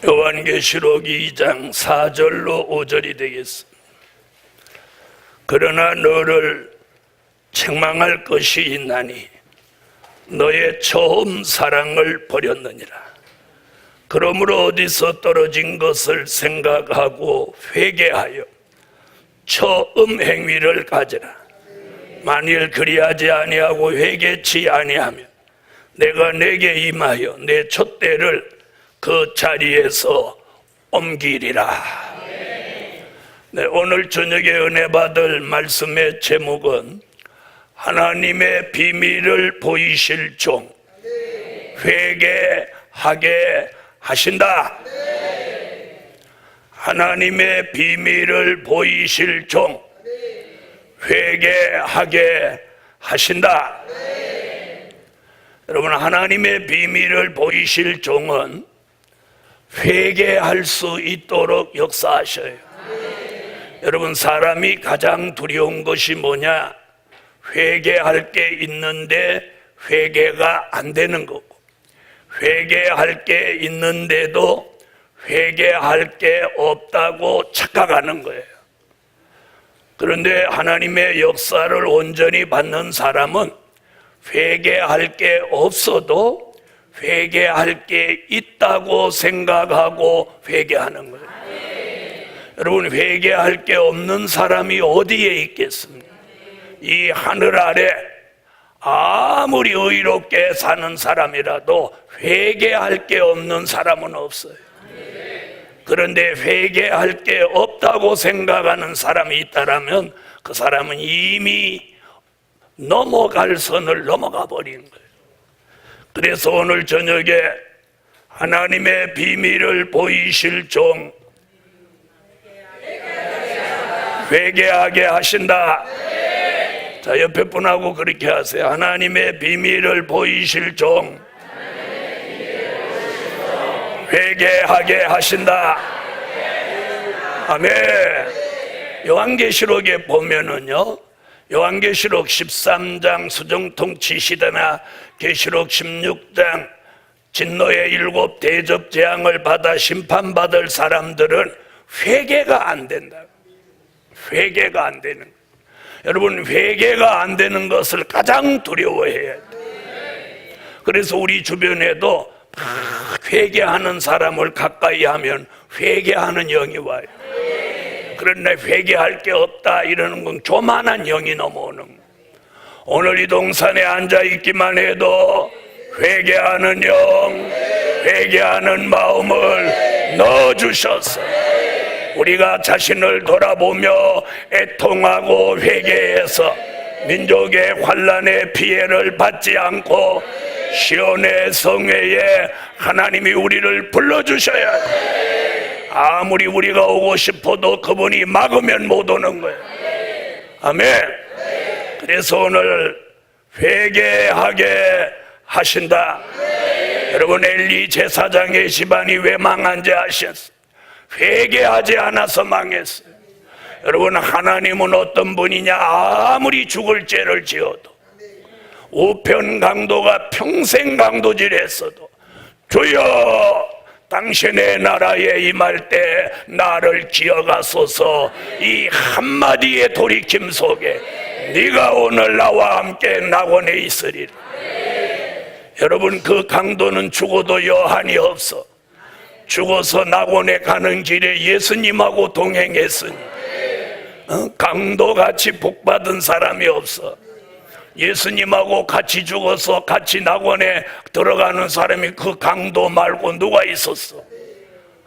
요한계시록 2장 4절로 5절이 되겠습니다. 그러나 너를 책망할 것이 있나니 너의 처음 사랑을 버렸느니라. 그러므로 어디서 떨어진 것을 생각하고 회개하여 처음 행위를 가지라. 만일 그리하지 아니하고 회개치 아니하면 내가 내게 임하여 내 촛대를 그 자리에서 옮기리라. 네, 오늘 저녁에 은혜 받을 말씀의 제목은 하나님의 비밀을 보이실 종, 회개하게 하신다. 하나님의 비밀을 보이실 종, 회개하게 하신다. 여러분, 하나님의 비밀을 보이실 종은 회개할 수 있도록 역사하셔요. 여러분, 사람이 가장 두려운 것이 뭐냐? 회개할 게 있는데 회개가 안 되는 거고, 회개할 게 있는데도 회개할 게 없다고 착각하는 거예요. 그런데 하나님의 역사를 온전히 받는 사람은 회개할 게 없어도 회개할 게 있다고 생각하고 회개하는 거예요. 여러분, 회개할 게 없는 사람이 어디에 있겠습니까? 이 하늘 아래 아무리 의롭게 사는 사람이라도 회개할 게 없는 사람은 없어요. 그런데 회개할 게 없다고 생각하는 사람이 있다면 그 사람은 이미 넘어갈 선을 넘어가 버리는 거예요. 그래서 오늘 저녁에 하나님의 비밀을 보이실 종, 회개하게 하신다. 자, 옆에 분하고 그렇게 하세요. 하나님의 비밀을 보이실 종, 회개하게 하신다. 아멘. 요한계시록에 보면은요, 요한계시록 13장 수정통 치시다나 계시록 16장 진노의 7 대접 재앙을 받아 심판받을 사람들은 회개가 안 된다. 회개가 안 되는 거예요. 여러분, 회개가 안 되는 것을 가장 두려워해야 돼요. 그래서 우리 주변에도 회개하는 사람을 가까이 하면 회개하는 영이 와요. 그런데 회개할 게 없다 이러는 건 교만한 영이 넘어오는 거예요. 오늘 이 동산에 앉아있기만 해도 회개하는 영, 회개하는 마음을 넣어주셨어요. 우리가 자신을 돌아보며 애통하고 회개해서 민족의 환난의 피해를 받지 않고 시온의 성회에 하나님이 우리를 불러주셔야 해요. 아무리 우리가 오고 싶어도 그분이 막으면 못 오는 거예요. 아멘. 그래서 오늘 회개하게 하신다. 여러분, 엘리 제사장의 집안이 왜 망한지 아셨어요? 회개하지 않아서 망했어요. 여러분, 하나님은 어떤 분이냐? 아무리 죽을 죄를 지어도, 우편 강도가 평생 강도질했어도 주여 당신의 나라에 임할 때 나를 기억하소서, 이 한마디의 돌이킴 속에 네가 오늘 나와 함께 낙원에 있으리라. 여러분, 그 강도는 죽어도 여한이 없어. 죽어서 낙원에 가는 길에 예수님하고 동행했으니 강도같이 복받은 사람이 없어. 예수님하고 같이 죽어서 같이 낙원에 들어가는 사람이 그 강도 말고 누가 있었어?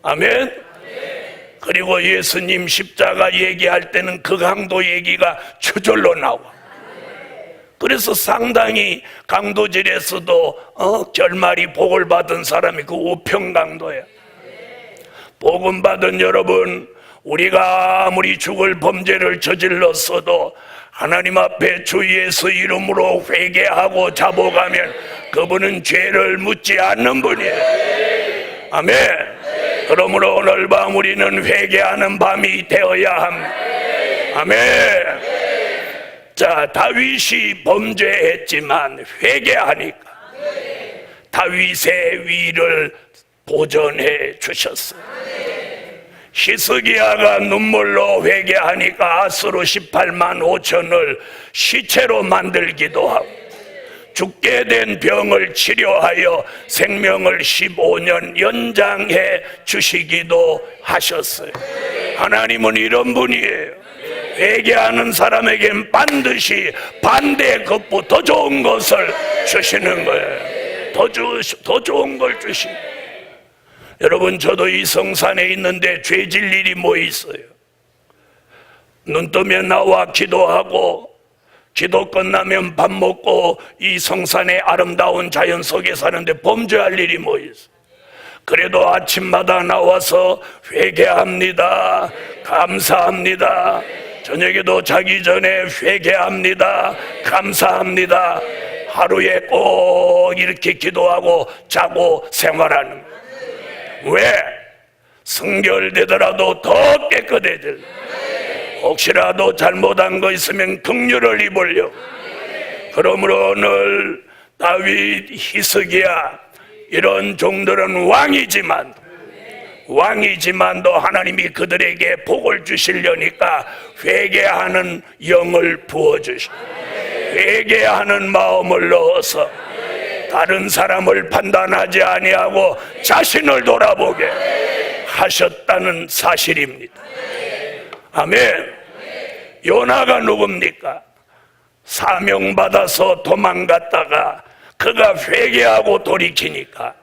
아멘. 그리고 예수님 십자가 얘기할 때는 그 강도 얘기가 저절로 나와. 그래서 상당히 강도질에서도 결말이 복을 받은 사람이 그 우평강도야. 복음 받은 여러분, 우리가 아무리 죽을 범죄를 저질렀어도 하나님 앞에 주 예수 이름으로 회개하고 자복하면 그분은 죄를 묻지 않는 분이에요. 아멘. 그러므로 오늘 밤 우리는 회개하는 밤이 되어야 합니다. 아멘. 자, 다윗이 범죄했지만 회개하니까 다윗의 위를 보전해 주셨어요. 히스기야가 눈물로 회개하니까 아수르 18만 5천을 시체로 만들기도 하고, 죽게 된 병을 치료하여 생명을 15년 연장해 주시기도 하셨어요. 하나님은 이런 분이에요. 회개하는 사람에겐 반드시 반대 급부 더 좋은 것을 주시는 거예요. 더 좋은 걸 주시는 거예요. 여러분, 저도 이 성산에 있는데 죄질 일이 뭐 있어요? 눈 뜨면 나와 기도하고, 기도 끝나면 밥 먹고 이 성산의 아름다운 자연 속에 사는데 범죄할 일이 뭐 있어요? 그래도 아침마다 나와서 회개합니다, 감사합니다. 저녁에도 자기 전에 회개합니다, 감사합니다. 하루에 꼭 이렇게 기도하고 자고 생활하는 거예요. 왜? 성결되더라도 더 깨끗해질, 혹시라도 잘못한 거 있으면 긍휼을 입으려고. 그러므로 오늘 다윗, 히스기야 이런 종들은 왕이지만도 하나님이 그들에게 복을 주시려니까 회개하는 영을 부어주시고, 회개하는 마음을 넣어서 다른 사람을 판단하지 아니하고 자신을 돌아보게 하셨다는 사실입니다. 아멘. 요나가 누굽니까? 사명받아서 도망갔다가 그가 회개하고 돌이키니까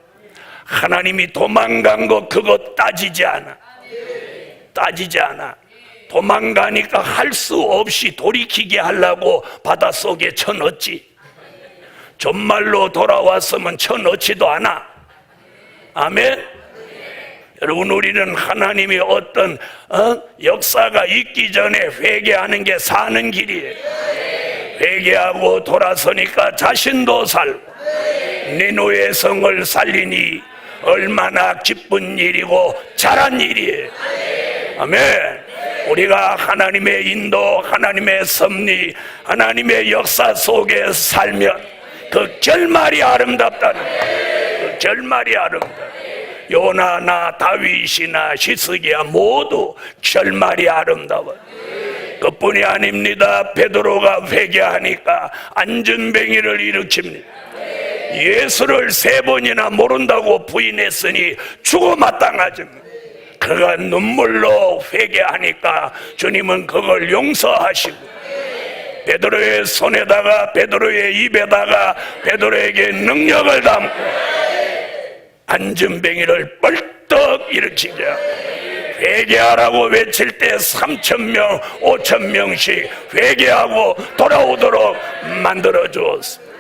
하나님이 도망간 거 그거 따지지 않아. 도망가니까 할 수 없이 돌이키게 하려고 바닷속에 쳐넣었지. 정말로 돌아왔으면 쳐넣지도 않아. 아멘. 여러분, 우리는 하나님이 어떤 역사가 있기 전에 회개하는 게 사는 길이에요. 회개하고 돌아서니까 자신도 살고 니누의 성을 살리니 얼마나 기쁜 일이고 잘한 일이에요. 아멘. 우리가 하나님의 인도, 하나님의 섭리, 하나님의 역사 속에 살면 그 결말이 아름답다는 거예요. 그 결말이 아름답다. 요나나 다윗이나 히스기야 모두 결말이 아름다워요. 그뿐이 아닙니다. 베드로가 회개하니까 안전뱅이를 일으킵니다. 예수를 3번이나 모른다고 부인했으니 죽어마땅하십니다. 그가 눈물로 회개하니까 주님은 그걸 용서하시고, 베드로의 손에다가, 베드로의 입에다가 베드로에게 능력을 담고 안전뱅이를 뻘떡 일으키자. 회개하라고 외칠 때 3,000명, 5,000명씩 회개하고 돌아오도록 만들어 주었습니다.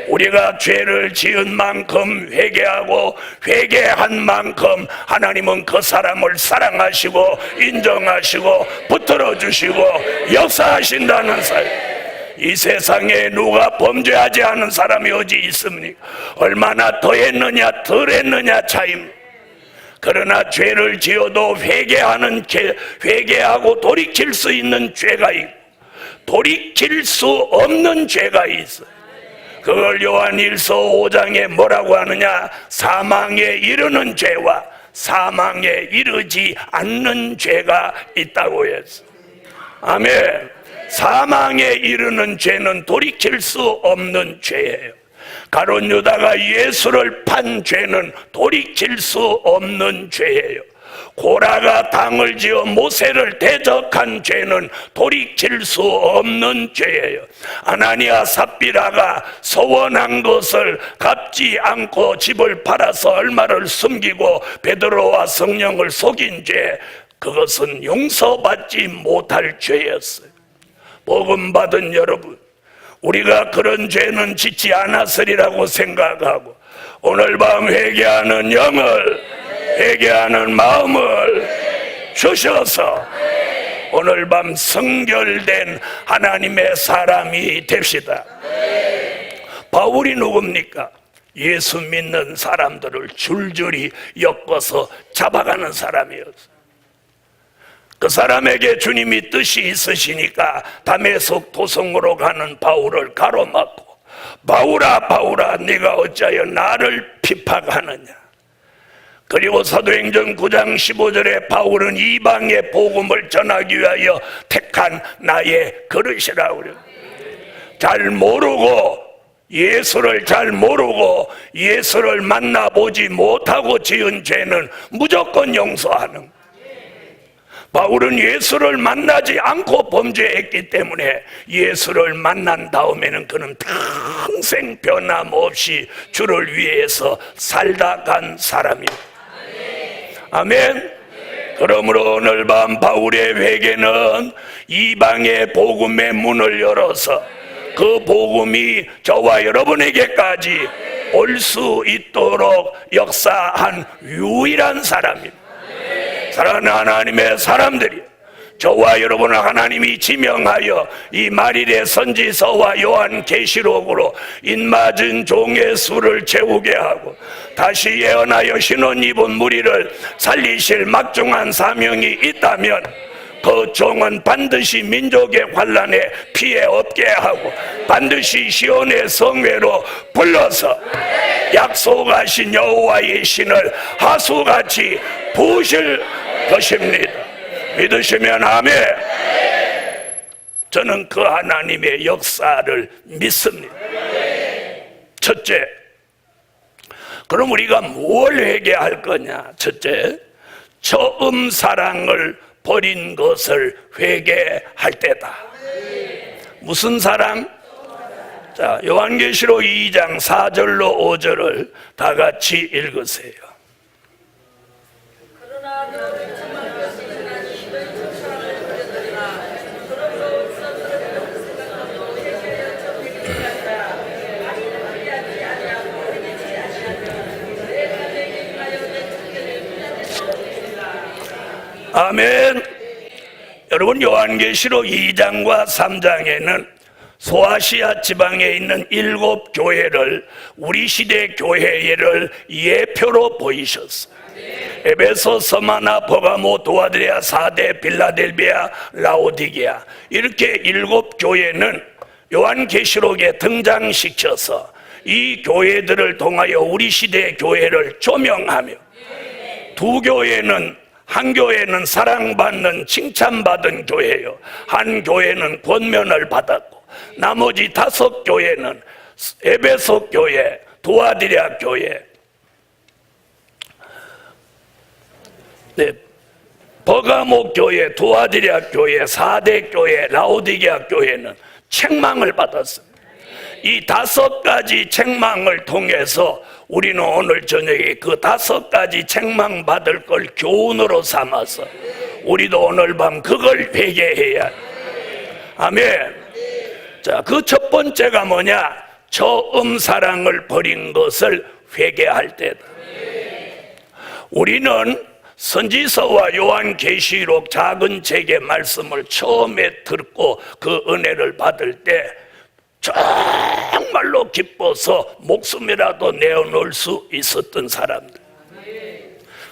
우리가 죄를 지은 만큼 회개하고 회개한 만큼 하나님은 그 사람을 사랑하시고 인정하시고 붙들어 주시고 역사하신다는 사실. 이 세상에 누가 범죄하지 않은 사람이 어디 있습니까? 얼마나 더했느냐 덜했느냐 차이입니다. 그러나 죄를 지어도 회개하고 돌이킬 수 있는 죄가 있고 돌이킬 수 없는 죄가 있어요. 그걸 요한일서 5장에 뭐라고 하느냐? 사망에 이르는 죄와 사망에 이르지 않는 죄가 있다고 했어요. 아멘. 사망에 이르는 죄는 돌이킬 수 없는 죄예요. 가룟 유다가 예수를 판 죄는 돌이킬 수 없는 죄예요. 고라가 당을 지어 모세를 대적한 죄는 돌이킬 수 없는 죄예요. 아나니아 삽비라가 소원한 것을 갚지 않고 집을 팔아서 얼마를 숨기고 베드로와 성령을 속인 죄, 그것은 용서받지 못할 죄였어요. 복음 받은 여러분, 우리가 그런 죄는 짓지 않았으리라고 생각하고 오늘 밤 회개하는 영을, 회개하는 마음을 주셔서 오늘 밤 성결된 하나님의 사람이 됩시다. 바울이 누굽니까? 예수 믿는 사람들을 줄줄이 엮어서 잡아가는 사람이었어요. 그 사람에게 주님이 뜻이 있으시니까 다메섹 도성으로 가는 바울을 가로막고, 바울아 바울아 네가 어찌하여 나를 핍박하느냐. 그리고 사도행전 9장 15절에 바울은 이방의 복음을 전하기 위하여 택한 나의 그릇이라고 그래요. 잘 모르고, 예수를 잘 모르고 예수를 만나보지 못하고 지은 죄는 무조건 용서하는. 바울은 예수를 만나지 않고 범죄했기 때문에 예수를 만난 다음에는 그는 평생 변함없이 주를 위해서 살다 간 사람이에요. 아멘. 그러므로 오늘 밤 바울의 회개는 이방의 복음의 문을 열어서 그 복음이 저와 여러분에게까지 올 수 있도록 역사한 유일한 사람입니다. 사랑하는 하나님의 사람들이, 저와 여러분을 하나님이 지명하여 이 말일의 선지서와 요한계시록으로 인맞은 종의 수를 채우게 하고 다시 예언하여 신원 입은 무리를 살리실 막중한 사명이 있다면 그 종은 반드시 민족의 환난에 피해 없게 하고 반드시 시온의 성회로 불러서 약속하신 여호와의 신을 하수같이 부으실 것입니다. 믿으시면 아멘. 저는 그 하나님의 역사를 믿습니다. 첫째, 그럼 우리가 뭘 회개할 거냐? 첫째, 처음 사랑을 버린 것을 회개할 때다. 무슨 사랑? 자, 요한계시록 2장 4절로 5절을 다 같이 읽으세요. 아멘. 여러분, 요한계시록 2장과 3장에는 소아시아 지방에 있는 7 교회를, 우리 시대 교회를 예표로 보이셨어요. 에베소, 서마나, 버가모, 도아드레아, 사데, 빌라델비아, 라오디게아, 이렇게 7 교회는 요한계시록에 등장시켜서 이 교회들을 통하여 우리 시대의 교회를 조명하며, 두 교회는, 한 교회는 사랑받는 칭찬받은 교회요, 한 교회는 권면을 받았고 나머지 5 교회는 에베소 교회, 도아디랴 교회, 버가모 교회, 도아디랴 교회, 사대 교회, 라오디게아 교회는 책망을 받았습니다. 이 5가지 책망을 통해서 우리는 오늘 저녁에 그 5가지 책망받을 걸 교훈으로 삼아서 우리도 오늘 밤 그걸 회개해야 해. 아멘. 자, 그 첫 번째가 뭐냐? 처음 사랑을 버린 것을 회개할 때다. 우리는 선지서와 요한계시록 작은 책의 말씀을 처음에 듣고 그 은혜를 받을 때 정말로 기뻐서 목숨이라도 내어놓을 수 있었던 사람들.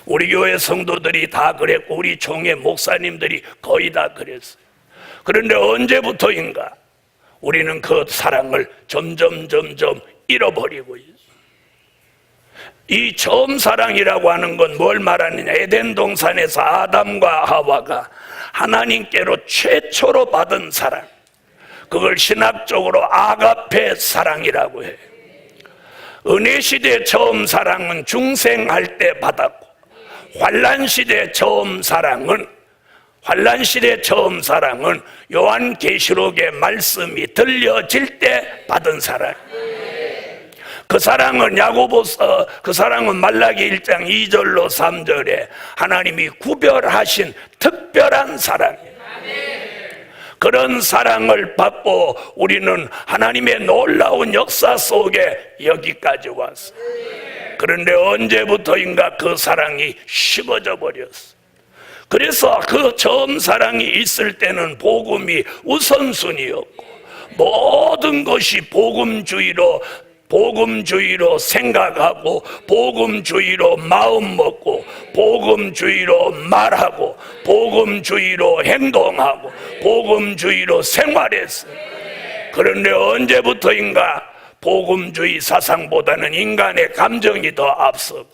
우리 교회 성도들이 다 그랬고 우리 총회 목사님들이 거의 다 그랬어요. 그런데 언제부터인가 우리는 그 사랑을 점점 잃어버리고 있어요. 이 처음 사랑이라고 하는 건 뭘 말하느냐? 에덴 동산에서 아담과 하와가 하나님께로 최초로 받은 사랑, 그걸 신학적으로 아가페 사랑이라고 해요. 은혜시대 처음 사랑은 중생할 때 받았고, 환란시대 처음 사랑은 요한계시록의 말씀이 들려질 때 받은 사랑. 그 사랑은 야고보서, 그 사랑은 말라기 1장 2절로 3절에 하나님이 구별하신 특별한 사랑이에요. 그런 사랑을 받고 우리는 하나님의 놀라운 역사 속에 여기까지 왔어요. 그런데 언제부터인가 그 사랑이 식어져 버렸어요. 그래서 그 처음 사랑이 있을 때는 복음이 우선순위였고 모든 것이 복음주의로 생각하고 복음주의로 마음 먹고 복음주의로 말하고 복음주의로 행동하고 복음주의로 생활했어요. 그런데 언제부터인가 복음주의 사상보다는 인간의 감정이 더 앞서고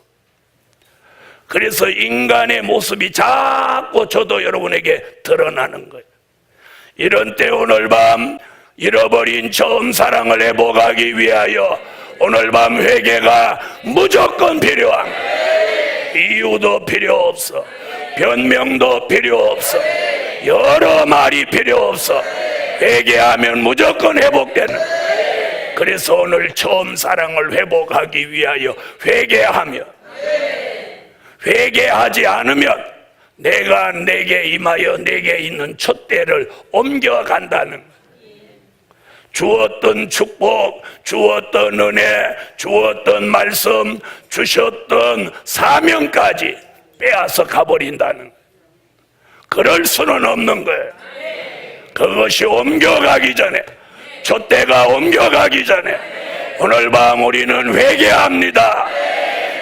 그래서 인간의 모습이 자꾸 저도 여러분에게 드러나는 거예요. 이런 때 오늘 밤 잃어버린 처음 사랑을 회복하기 위하여 오늘 밤 회개가 무조건 필요한 거예요. 이유도 필요 없어, 변명도 필요 없어, 여러 말이 필요 없어. 회개하면 무조건 회복되는 거예요. 그래서 오늘 처음 사랑을 회복하기 위하여 회개하며, 회개하지 않으면 내가 내게 임하여 내게 있는 촛대를 옮겨간다는 거예요. 주었던 축복, 주었던 은혜, 주었던 말씀, 주셨던 사명까지 빼앗아 가버린다는 거예요. 그럴 수는 없는 거예요. 그것이 옮겨가기 전에, 촛대가 옮겨가기 전에 오늘 밤 우리는 회개합니다.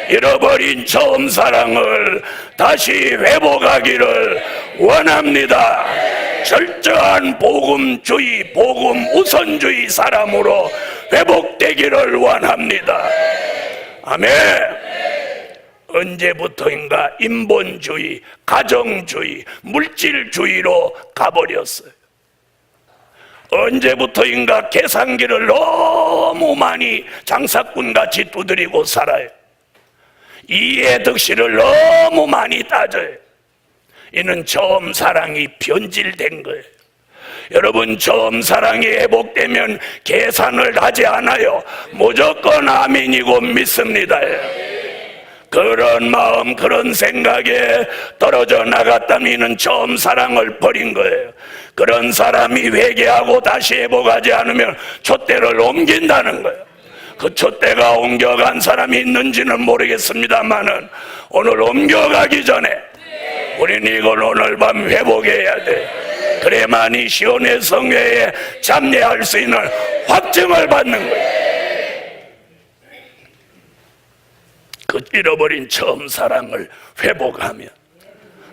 잃어버린 처음 사랑을 다시 회복하기를 원합니다. 철저한 복음주의, 복음 우선주의 사람으로 회복되기를 원합니다. 아멘. 언제부터인가 인본주의, 가정주의, 물질주의로 가버렸어요. 언제부터인가 계산기를 너무 많이 장사꾼같이 두드리고 살아요. 이해 득실을 너무 많이 따져요. 이는 처음 사랑이 변질된 거예요. 여러분, 처음 사랑이 회복되면 계산을 하지 않아요. 무조건 아멘이고 믿습니다. 그런 마음, 그런 생각에 떨어져 나갔다면 이는 처음 사랑을 버린 거예요. 그런 사람이 회개하고 다시 회복하지 않으면 촛대를 옮긴다는 거예요. 그 촛대가 옮겨간 사람이 있는지는 모르겠습니다만은 오늘 옮겨가기 전에 우리는 이걸 오늘 밤 회복해야 돼. 그래야만이 시온의 성회에 참여할 수 있는 확증을 받는 거예요. 그 잃어버린 처음 사랑을 회복하면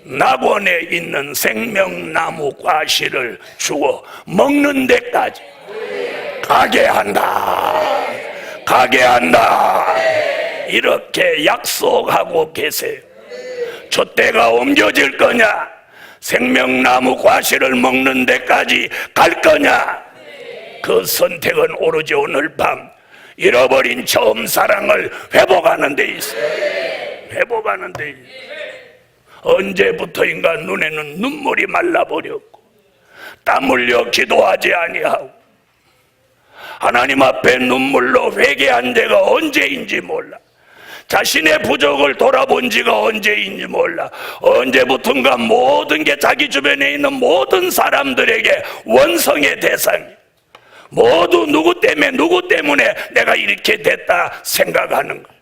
낙원에 있는 생명나무 과실을 주어 먹는 데까지 가게 한다. 가게 한다. 이렇게 약속하고 계세요. 촛대가 옮겨질 거냐? 생명나무 과실을 먹는 데까지 갈 거냐? 그 선택은 오로지 오늘 밤 잃어버린 처음 사랑을 회복하는 데 있어요. 회복하는 데 있어요. 언제부터인가 눈에는 눈물이 말라버렸고 땀 흘려 기도하지 아니하고 하나님 앞에 눈물로 회개한 데가 언제인지 몰라. 자신의 부족을 돌아본 지가 언제인지 몰라. 언제부턴가 모든 게 자기 주변에 있는 모든 사람들에게 원성의 대상이, 모두 누구 때문에 내가 이렇게 됐다 생각하는 거예요.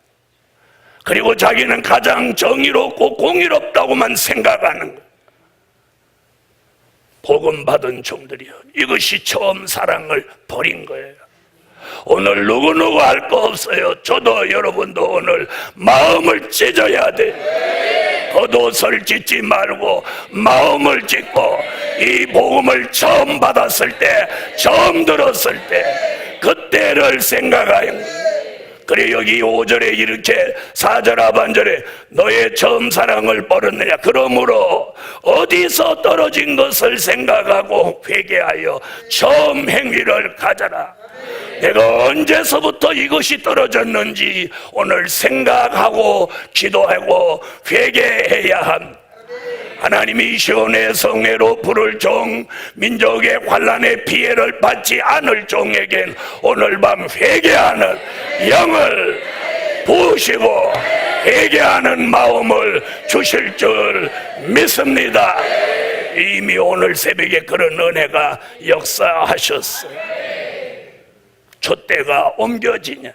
그리고 자기는 가장 정의롭고 공의롭다고만 생각하는 거예요. 복음 받은 종들이요, 이것이 처음 사랑을 버린 거예요. 오늘 누구누구 할 거 없어요. 저도 여러분도 오늘 마음을 찢어야 돼. 겉옷을 찢지 말고 마음을 찢고 이 복음을 처음 받았을 때, 처음 들었을 때 그때를 생각하여. 그래 여기 5절에 이렇게 4절 하반절에 너의 처음 사랑을 버렸느냐. 그러므로 어디서 떨어진 것을 생각하고 회개하여 처음 행위를 가져라. 내가 언제서부터 이것이 떨어졌는지 오늘 생각하고 기도하고 회개해야 함. 하나님이 시온의 성회로 부를 종, 민족의 환난의 피해를 받지 않을 종에겐 오늘 밤 회개하는 영을 부으시고 회개하는 마음을 주실 줄 믿습니다. 이미 오늘 새벽에 그런 은혜가 역사하셨어요. 촛대가 옮겨지냐?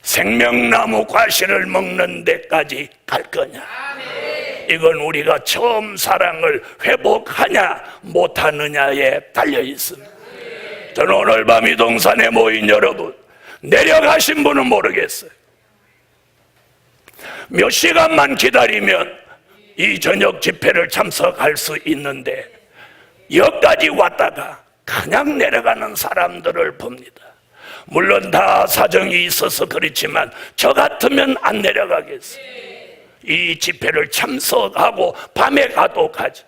생명나무 과실을 먹는 데까지 갈 거냐? 이건 우리가 처음 사랑을 회복하냐 못하느냐에 달려 있습니다. 저는 오늘 밤 이 동산에 모인 여러분, 내려가신 분은 모르겠어요. 몇 시간만 기다리면 이 저녁 집회를 참석할 수 있는데 여기까지 왔다가 그냥 내려가는 사람들을 봅니다. 물론 다 사정이 있어서 그렇지만 저 같으면 안 내려가겠어요. 이 집회를 참석하고 밤에 가도 가지.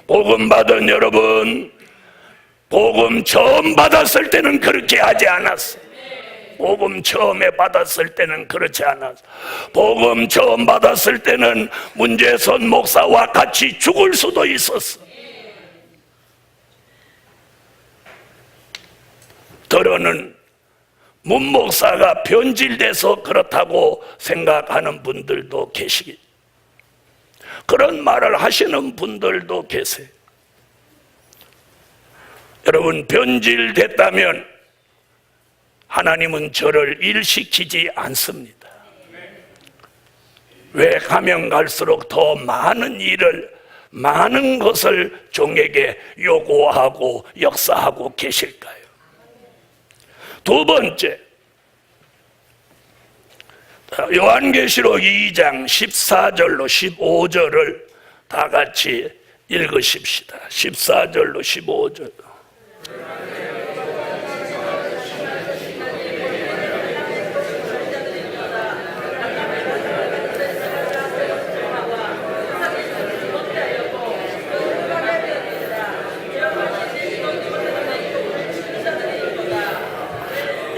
복음 받은 여러분, 복음 처음 받았을 때는 그렇게 하지 않았어. 복음 처음에 받았을 때는 그렇지 않았어. 복음 처음 받았을 때는 문재선 목사와 같이 죽을 수도 있었어. 더러는 문 목사가 변질돼서 그렇다고 생각하는 분들도 계시기, 그런 말을 하시는 분들도 계세요. 여러분, 변질됐다면 하나님은 저를 일시키지 않습니다. 왜 가면 갈수록 더 많은 일을, 많은 것을 종에게 요구하고 역사하고 계실까요? 두 번째, 요한계시록 2장 14절로 15절을 다 같이 읽으십시다. 14절로 15절.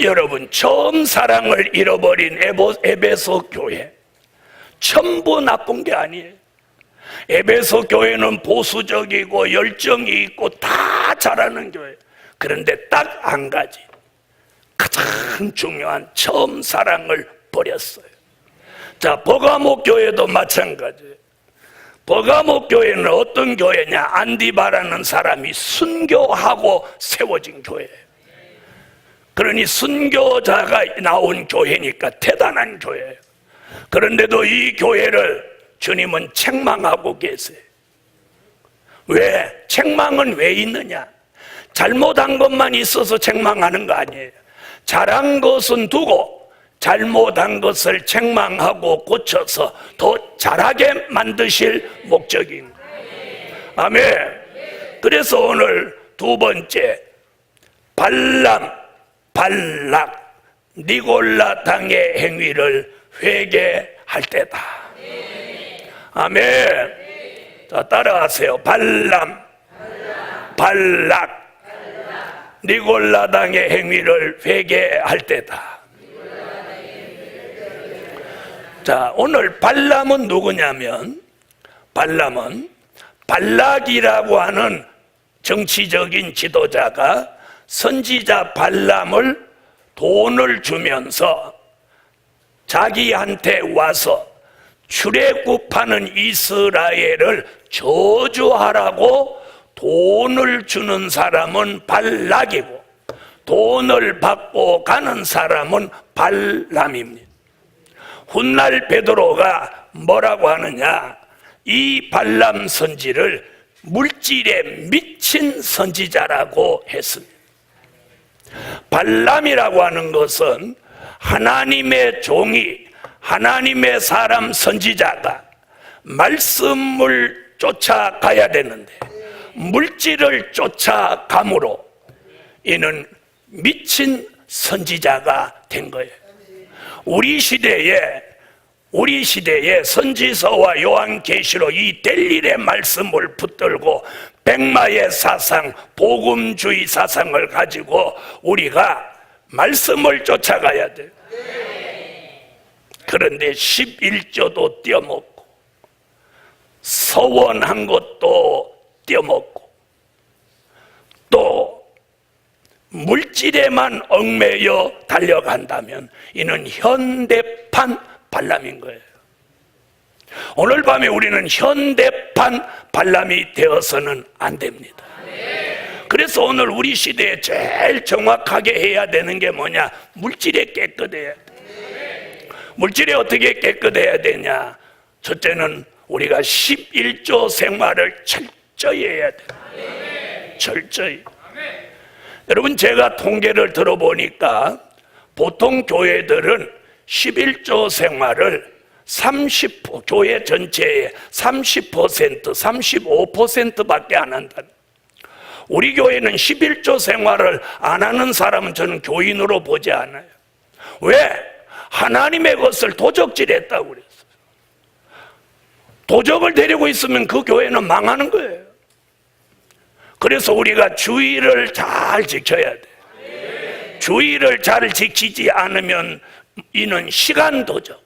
여러분, 처음 사랑을 잃어버린 에베소 교회, 전부 나쁜 게 아니에요. 에베소 교회는 보수적이고 열정이 있고 다 잘하는 교회. 그런데 딱 한 가지, 가장 중요한 처음 사랑을 버렸어요. 자, 버가모 교회도 마찬가지예요. 버가모 교회는 어떤 교회냐? 안디바라는 사람이 순교하고 세워진 교회예요. 그러니 순교자가 나온 교회니까 대단한 교회예요. 그런데도 이 교회를 주님은 책망하고 계세요. 왜? 책망은 왜 있느냐? 잘못한 것만 있어서 책망하는 거 아니에요. 잘한 것은 두고 잘못한 것을 책망하고 고쳐서 더 잘하게 만드실 목적인 거예요. 아멘. 그래서 오늘 두 번째, 발락, 니골라 당의 행위를 회개할 때다. 아멘. 자, 따라하세요. 발락, 니골라 당의 행위를 회개할 때다. 자, 오늘 발람은 누구냐면, 발람은 발락이라고 하는 정치적인 지도자가 선지자 발람을 돈을 주면서 자기한테 와서 출애굽하는 이스라엘을 저주하라고 돈을 주는 사람은 발락이고, 돈을 받고 가는 사람은 발람입니다. 훗날 베드로가 뭐라고 하느냐? 이 발람 선지를 물질에 미친 선지자라고 했습니다. 발람이라고 하는 것은 하나님의 종이, 하나님의 사람 선지자가 말씀을 쫓아가야 되는데 물질을 쫓아감으로 이는 미친 선지자가 된 거예요. 우리 시대에 선지서와 요한계시록 이 될 일의 말씀을 붙들고 백마의 사상, 복음주의 사상을 가지고 우리가 말씀을 쫓아가야 돼요. 그런데 11조도 떼어먹고 서원한 것도 떼어먹고 또 물질에만 얽매여 달려간다면 이는 현대판 발람인 거예요. 오늘 밤에 우리는 현대판 발람이 되어서는 안 됩니다. 그래서 오늘 우리 시대에 제일 정확하게 해야 되는 게 뭐냐? 물질에 깨끗해야 돼. 물질에 어떻게 깨끗해야 되냐? 첫째는 우리가 11조 생활을 철저히 해야 돼. 철저히. 여러분, 제가 통계를 들어보니까 보통 교회들은 11조 생활을 교회 전체의 30%, 35%밖에 안 한다. 우리 교회는 11조 생활을 안 하는 사람은 저는 교인으로 보지 않아요. 왜? 하나님의 것을 도적질했다고 그랬어요. 도적을 데리고 있으면 그 교회는 망하는 거예요. 그래서 우리가 주의를 잘 지켜야 돼. 주의를 잘 지키지 않으면 이는 시간 도적,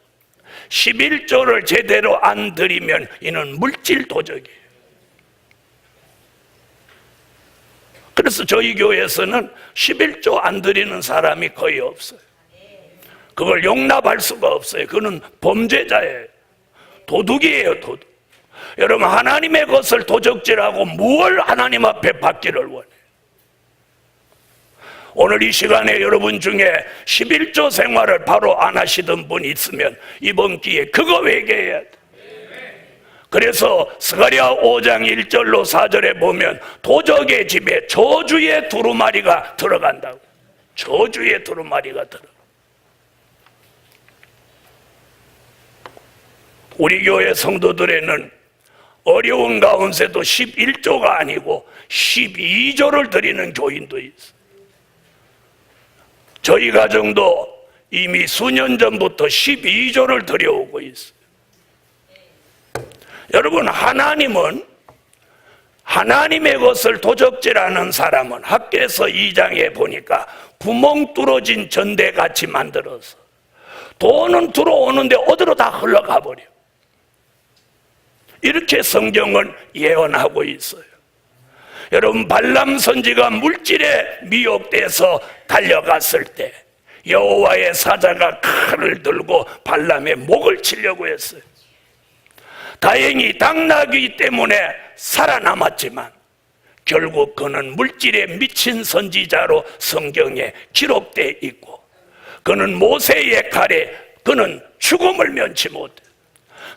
11조를 제대로 안 드리면 이는 물질 도적이에요. 그래서 저희 교회에서는 11조 안 드리는 사람이 거의 없어요. 그걸 용납할 수가 없어요. 그는 범죄자예요. 도둑이에요, 도둑. 여러분, 하나님의 것을 도적질하고 무엇을 하나님 앞에 받기를 원해요? 오늘 이 시간에 여러분 중에 11조 생활을 바로 안 하시던 분이 있으면 이번 기회에 그거 회개해야 돼. 그래서 스가랴 5장 1절로 4절에 보면 도적의 집에 저주의 두루마리가 들어간다고. 저주의 두루마리가 들어가. 우리 교회 성도들에는 어려운 가운데도 11조가 아니고 12조를 드리는 교인도 있어요. 저희 가정도 이미 수년 전부터 12조를 드려오고 있어요. 여러분, 하나님은 하나님의 것을 도적질하는 사람은 학개서 2장에 보니까 구멍 뚫어진 전대같이 만들어서 돈은 들어오는데 어디로 다 흘러가 버려. 이렇게 성경은 예언하고 있어요. 여러분, 발람 선지가 물질에 미혹돼서 달려갔을 때 여호와의 사자가 칼을 들고 발람의 목을 치려고 했어요. 다행히 당나귀 때문에 살아남았지만 결국 그는 물질에 미친 선지자로 성경에 기록되어 있고, 그는 모세의 칼에 그는 죽음을 면치 못해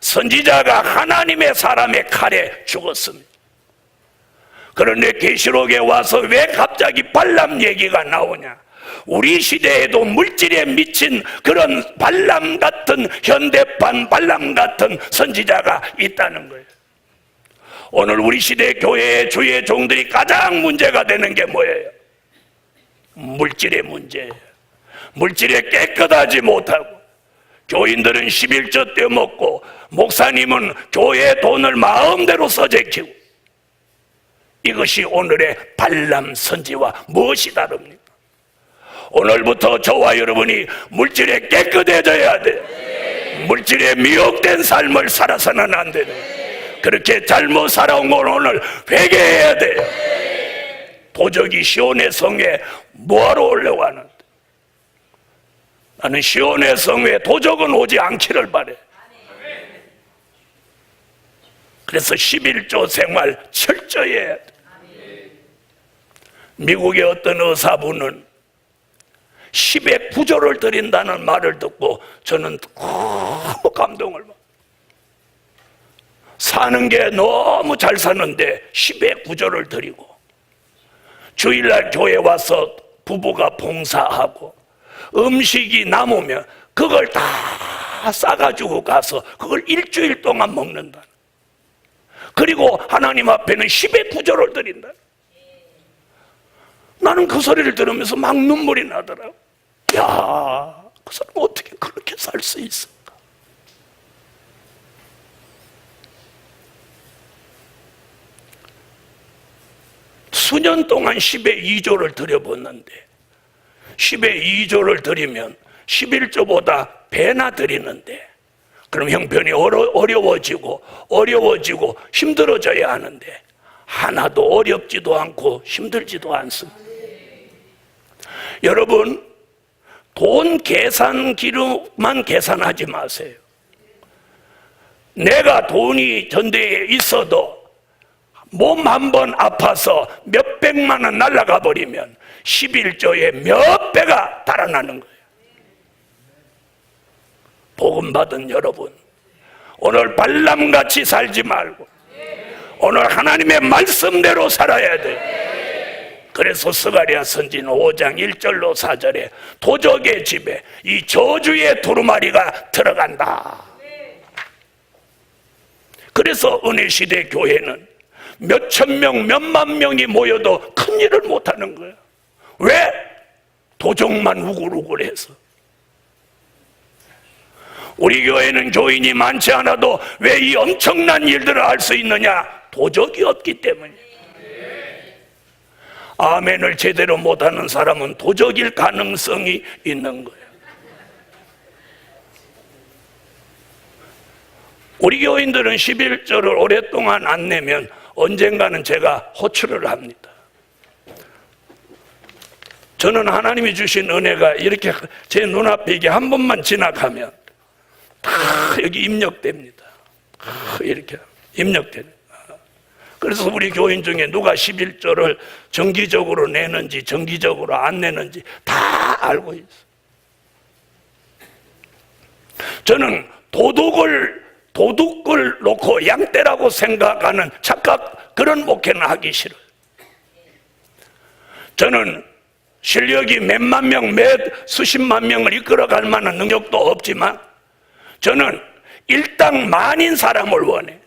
선지자가 하나님의 사람의 칼에 죽었습니다. 그런데 계시록에 와서 왜 갑자기 발람 얘기가 나오냐? 우리 시대에도 물질에 미친 그런 발람 같은, 현대판 발람 같은 선지자가 있다는 거예요. 오늘 우리 시대 교회의 주의 종들이 가장 문제가 되는 게 뭐예요? 물질의 문제예요. 물질에 깨끗하지 못하고, 교인들은 11조 떼먹고, 목사님은 교회 돈을 마음대로 써제키고, 이것이 오늘의 발람 선지와 무엇이 다릅니까? 오늘부터 저와 여러분이 물질에 깨끗해져야 돼. 물질에 미혹된 삶을 살아서는 안 돼. 그렇게 잘못 살아온 걸 오늘 회개해야 돼. 도적이 시온의 성에 뭐하러 오려고 하는데? 나는 시온의 성에 도적은 오지 않기를 바래. 그래서 11조 생활 철저히 해야 돼. 미국의 어떤 의사분은 10의 9조를 드린다는 말을 듣고 저는 너무 감동을 받아요. 사는 게 너무 잘 사는데 10의 9조를 드리고, 주일날 교회 와서 부부가 봉사하고 음식이 남으면 그걸 다 싸가지고 가서 그걸 일주일 동안 먹는다. 그리고 하나님 앞에는 10의 9조를 드린다. 나는 그 소리를 들으면서 막 눈물이 나더라고. 야, 그 사람 어떻게 그렇게 살 수 있을까? 수년 동안 10의 2조를 드려봤는데 10의 2조를 드리면 11조보다 배나 드리는데, 그럼 형편이 어려워지고 힘들어져야 하는데 하나도 어렵지도 않고 힘들지도 않습니다. 여러분, 돈 계산기로만 계산하지 마세요. 내가 돈이 전대에 있어도 몸 한 번 아파서 몇백만 원 날아가 버리면 11조에 몇 배가 달아나는 거예요. 복음 받은 여러분, 오늘 발람같이 살지 말고 오늘 하나님의 말씀대로 살아야 돼. 그래서 스가랴 선지는 5장 1절로 4절에 도적의 집에 이 저주의 두루마리가 들어간다. 그래서 은혜시대 교회는 몇천 명, 몇만 명이 모여도 큰 일을 못하는 거예요. 왜? 도적만 우글우글해서. 우리 교회는 교인이 많지 않아도 왜 이 엄청난 일들을 할 수 있느냐? 도적이 없기 때문이에요. 아멘을 제대로 못하는 사람은 도적일 가능성이 있는 거예요. 우리 교인들은 11조를 오랫동안 안 내면 언젠가는 제가 호출을 합니다. 저는 하나님이 주신 은혜가 이렇게 제 눈앞에 이게 한 번만 지나가면 다 여기 입력됩니다. 이렇게 입력됩니다. 그래서 우리 교인 중에 누가 11조를 정기적으로 내는지 정기적으로 안 내는지 다 알고 있어요. 저는 도둑을 놓고 양떼라고 생각하는 착각, 그런 목회는 하기 싫어요. 저는 실력이 몇만 명, 몇 수십만 명을 이끌어갈 만한 능력도 없지만 저는 일당 만인 사람을 원해.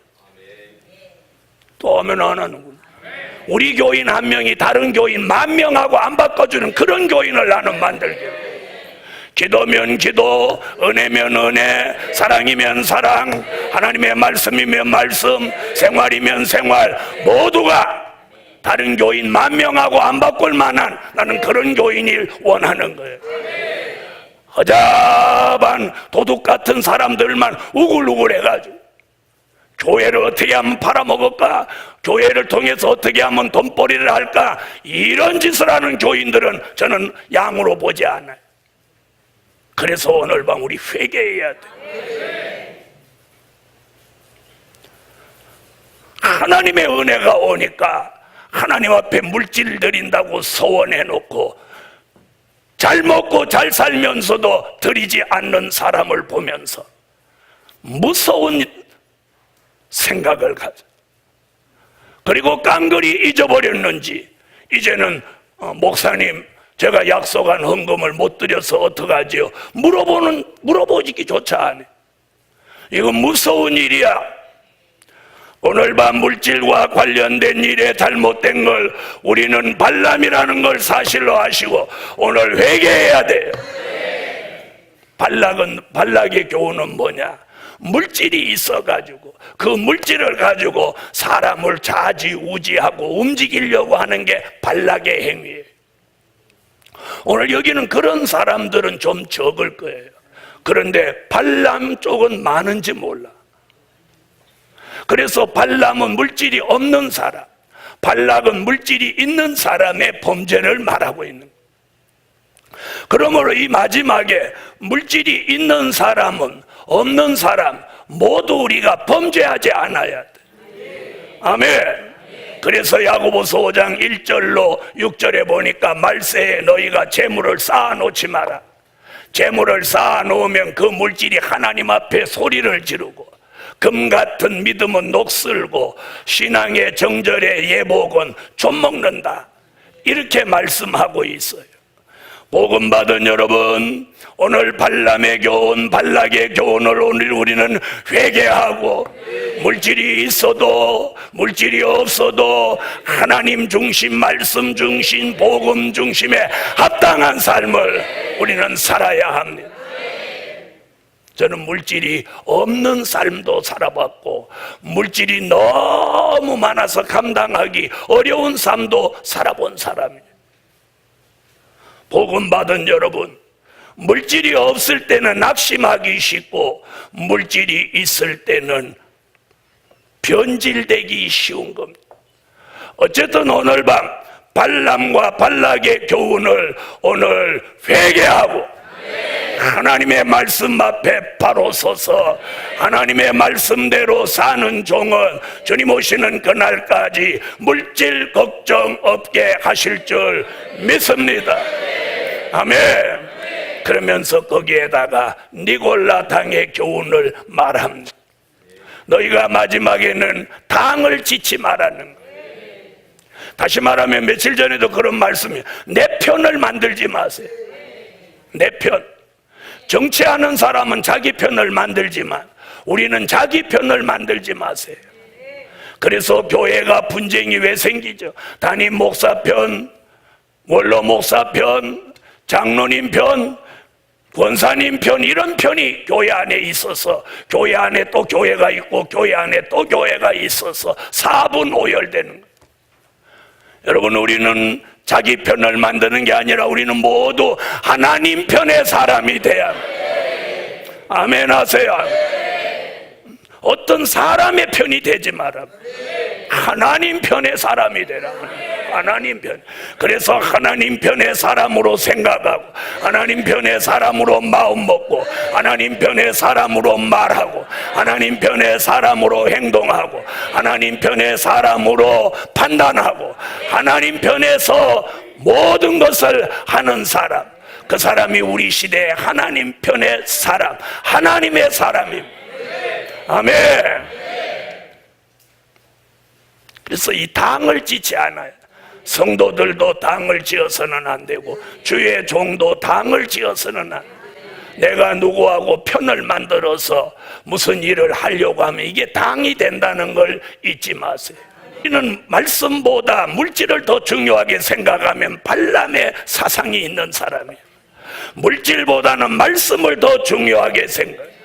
또 하면 안 하는구나. 우리 교인 한 명이 다른 교인 만 명하고 안 바꿔주는 그런 교인을 나는 만들게. 기도면 기도, 은혜면 은혜, 사랑이면 사랑, 하나님의 말씀이면 말씀, 생활이면 생활, 모두가 다른 교인 만 명하고 안 바꿀 만한 나는 그런 교인을 원하는 거예요. 허잡한 도둑 같은 사람들만 우글우글해가지고 교회를 어떻게 하면 팔아먹을까? 교회를 통해서 어떻게 하면 돈벌이를 할까? 이런 짓을 하는 교인들은 저는 양으로 보지 않아요. 그래서 오늘 밤 우리 회개해야 돼. 하나님의 은혜가 오니까 하나님 앞에 물질 드린다고 소원해놓고 잘 먹고 잘 살면서도 드리지 않는 사람을 보면서 무서운 생각을 가져. 그리고 깡그리 잊어버렸는지 이제는 목사님 제가 약속한 헌금을 못 드려서 어떡하지요? 물어보기조차 안 해. 이건 무서운 일이야. 오늘 밤 물질과 관련된 일에 잘못된 걸 우리는 발람이라는 걸 사실로 하시고 오늘 회개해야 돼요. 발락의 교훈은 뭐냐? 물질이 있어가지고 그 물질을 가지고 사람을 좌지우지하고 움직이려고 하는 게 발락의 행위예요. 오늘 여기는 그런 사람들은 좀 적을 거예요. 그런데 발람 쪽은 많은지 몰라. 그래서 발람은 물질이 없는 사람, 발락은 물질이 있는 사람의 범죄를 말하고 있는 거예요. 그러므로 이 마지막에 물질이 있는 사람은 없는 사람 모두 우리가 범죄하지 않아야 돼. 아멘. 그래서 야고보서 5장 1절로 6절에 보니까 말세에 너희가 재물을 쌓아놓지 마라. 재물을 쌓아놓으면 그 물질이 하나님 앞에 소리를 지르고 금 같은 믿음은 녹슬고 신앙의 정절의 예복은 좀 먹는다. 이렇게 말씀하고 있어요. 복음 받은 여러분, 오늘 발람의 교훈, 발락의 교훈을 오늘 우리는 회개하고 물질이 있어도 물질이 없어도 하나님 중심, 말씀 중심, 복음 중심에 합당한 삶을 우리는 살아야 합니다. 저는 물질이 없는 삶도 살아봤고 물질이 너무 많아서 감당하기 어려운 삶도 살아본 사람이에요. 복음 받은 여러분, 물질이 없을 때는 낙심하기 쉽고 물질이 있을 때는 변질되기 쉬운 겁니다. 어쨌든 오늘 밤 발람과 발락의 교훈을 오늘 회개하고 하나님의 말씀 앞에 바로 서서 하나님의 말씀대로 사는 종은 주님 오시는 그날까지 물질 걱정 없게 하실 줄 믿습니다. 아멘. 그러면서 거기에다가 니골라 당의 교훈을 말합니다. 너희가 마지막에는 당을 짓지 말라는 거예요. 다시 말하면 며칠 전에도 그런 말씀이에요. 내 편을 만들지 마세요. 내 편. 정치하는 사람은 자기 편을 만들지만 우리는 자기 편을 만들지 마세요. 그래서 교회가 분쟁이 왜 생기죠? 담임 목사 편, 원로 목사 편, 장로님 편, 권사님 편, 이런 편이 교회 안에 있어서 교회 안에 또 교회가 있고 교회 안에 또 교회가 있어서 사분오열되는 거예요. 여러분, 우리는 자기 편을 만드는 게 아니라 우리는 모두 하나님 편의 사람이 돼야 합니다. 아멘 하세요. 어떤 사람의 편이 되지 마라. 하나님 편의 사람이 되라. 하나님 편. 그래서 하나님 편의 사람으로 생각하고 하나님 편의 사람으로 마음 먹고 하나님 편의 사람으로 말하고 하나님 편의 사람으로 행동하고 하나님 편의 사람으로 판단하고 하나님 편에서 모든 것을 하는 사람, 그 사람이 우리 시대의 하나님 편의 사람, 하나님의 사람입니다. 아멘. 그래서 이 당을 짓지 않아요. 성도들도 당을 지어서는 안 되고 주의 종도 당을 지어서는 안 돼요. 내가 누구하고 편을 만들어서 무슨 일을 하려고 하면 이게 당이 된다는 걸 잊지 마세요. 우리는 말씀보다 물질을 더 중요하게 생각하면 발람의 사상이 있는 사람이에요. 물질보다는 말씀을 더 중요하게 생각해요.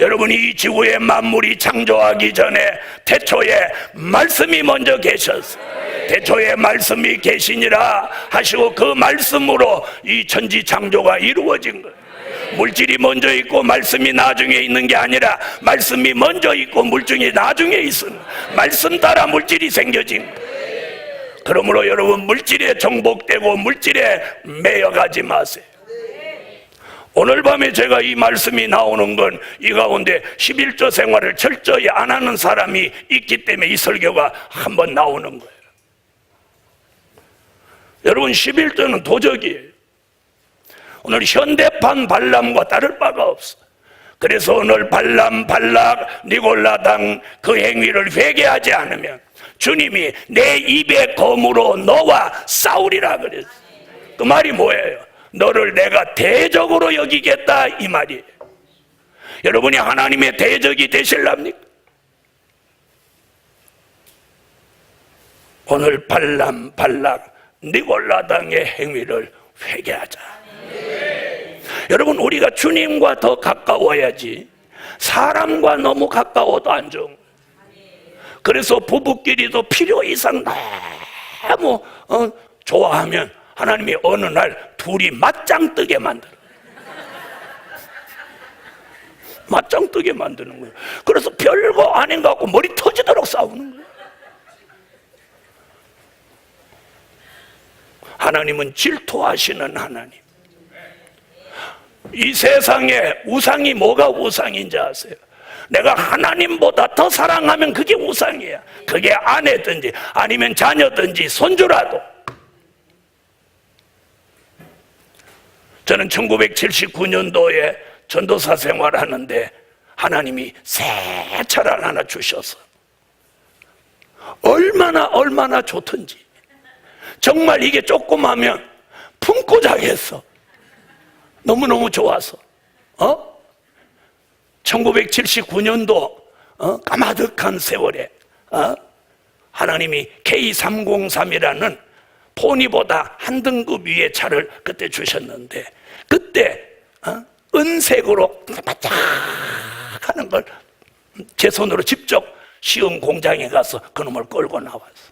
여러분이 이 지구의 만물이 창조하기 전에 태초에 말씀이 먼저 계셨어요. 태초에 말씀이 계시니라 하시고 그 말씀으로 이 천지 창조가 이루어진 거예요. 물질이 먼저 있고 말씀이 나중에 있는 게 아니라 말씀이 먼저 있고 물질이 나중에 있으면 말씀 따라 물질이 생겨진 거예요. 그러므로 여러분, 물질에 정복되고 물질에 매여가지 마세요. 오늘 밤에 제가 이 말씀이 나오는 건 이 가운데 11조 생활을 철저히 안 하는 사람이 있기 때문에 이 설교가 한번 나오는 거예요. 여러분, 11조는 도적이에요. 오늘 현대판 발람과 다를 바가 없어. 그래서 오늘 발람, 발락, 니골라당 그 행위를 회개하지 않으면 주님이 내 입의 검으로 너와 싸우리라 그랬어요. 그 말이 뭐예요? 너를 내가 대적으로 여기겠다, 이 말이에요. 여러분이 하나님의 대적이 되실랍니까? 오늘 발람, 발락, 니골라당의 행위를 회개하자. 여러분, 우리가 주님과 더 가까워야지 사람과 너무 가까워도 안 좋은 거예요. 그래서 부부끼리도 필요 이상 너무 좋아하면 하나님이 어느 날 둘이 맞짱 뜨게 만들어. 맞짱 뜨게 만드는 거예요. 그래서 별거 아닌 것 같고 머리 터지도록 싸우는 거예요. 하나님은 질투하시는 하나님. 이 세상에 우상이 뭐가 우상인지 아세요? 내가 하나님보다 더 사랑하면 그게 우상이야. 그게 아내든지 아니면 자녀든지 손주라도. 저는 1979년도에 전도사 생활하는데 하나님이 새 차를 하나 주셔서 얼마나 좋던지, 정말 이게 조그마면 품고 자겠어. 너무너무 좋아서 1979년도 까마득한 세월에 하나님이 K303이라는 포니보다 한 등급 위의 차를 그때 주셨는데, 그때 은색으로 반짝하는 걸 제 손으로 직접 시흥 공장에 가서 그놈을 끌고 나왔어.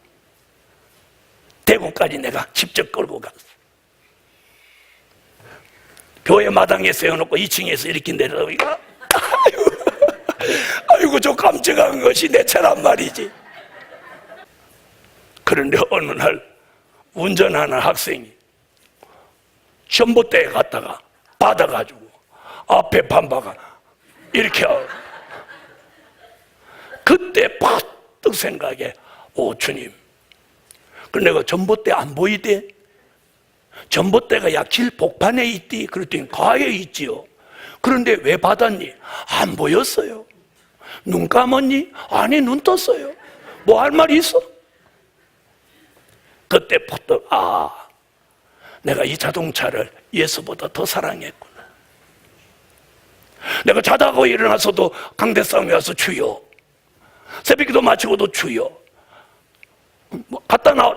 대구까지 내가 직접 끌고 갔어. 교회 마당에 세워놓고 2층에서 이렇게 내려오니까 아이고 저 깜찍한 것이 내 차란 말이지. 그런데 어느 날 운전하는 학생이 전봇대에 갔다가 받아가지고 앞에 반바가 이렇게 하고, 그때 퍼뜩 생각해, 오 주님, 그 내가 전봇대 안 보이대? 전봇대가 약 길복판에 있디? 그랬더니 가에 있지요. 그런데 왜 받았니? 안 보였어요. 눈 감았니? 아니 눈 떴어요. 뭐 할 말이 있어? 그때 퍼뜩 내가 이 자동차를 예수보다 더 사랑했구나. 내가 자다가 일어나서도 강대상에 와서 주여, 새벽기도 마치고도 주여,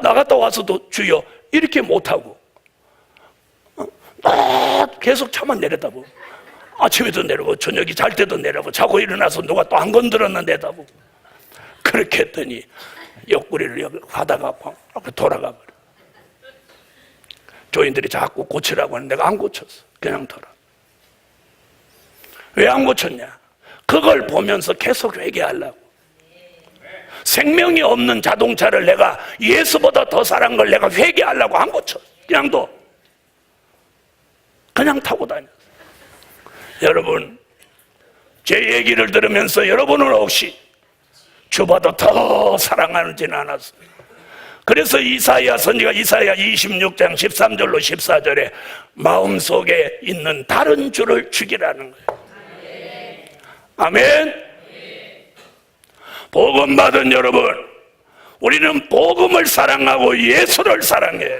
나갔다 와서도 주여, 이렇게 못하고 계속 차만 내려다보고, 아침에도 내려보고 저녁에 잘 때도 내려보고 자고 일어나서 누가 또 안 건드렸나 내다보고. 그렇게 했더니 옆구리를 하다가 돌아가 버려. 조인들이 자꾸 고치라고 하는데 내가 안 고쳤어. 그냥 둬라. 왜 안 고쳤냐? 그걸 보면서 계속 회개하려고. 생명이 없는 자동차를 내가 예수보다 더 사랑한 걸 내가 회개하려고 안 고쳐. 그냥 둬. 그냥 타고 다녔어. 여러분, 제 얘기를 들으면서 여러분은 혹시 주보다 더 사랑하는지는 않았어요. 그래서 이사야 선지가 이사야 26장 13절로 14절에 마음속에 있는 다른 주를 죽이라는 거예요. 아멘. 복음 받은 여러분, 우리는 복음을 사랑하고 예수를 사랑해.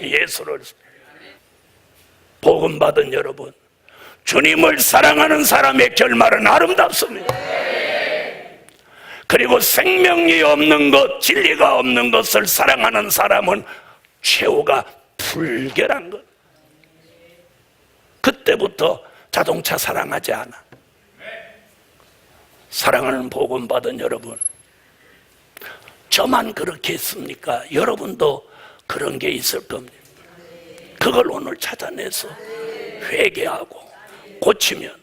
예수를. 복음 받은 여러분, 주님을 사랑하는 사람의 결말은 아름답습니다. 그리고 생명이 없는 것, 진리가 없는 것을 사랑하는 사람은 최후가 불결한 것. 그때부터 자동차 사랑하지 않아. 사랑하는 복음 받은 여러분, 저만 그렇게 했습니까? 여러분도 그런 게 있을 겁니다. 그걸 오늘 찾아내서 회개하고 고치면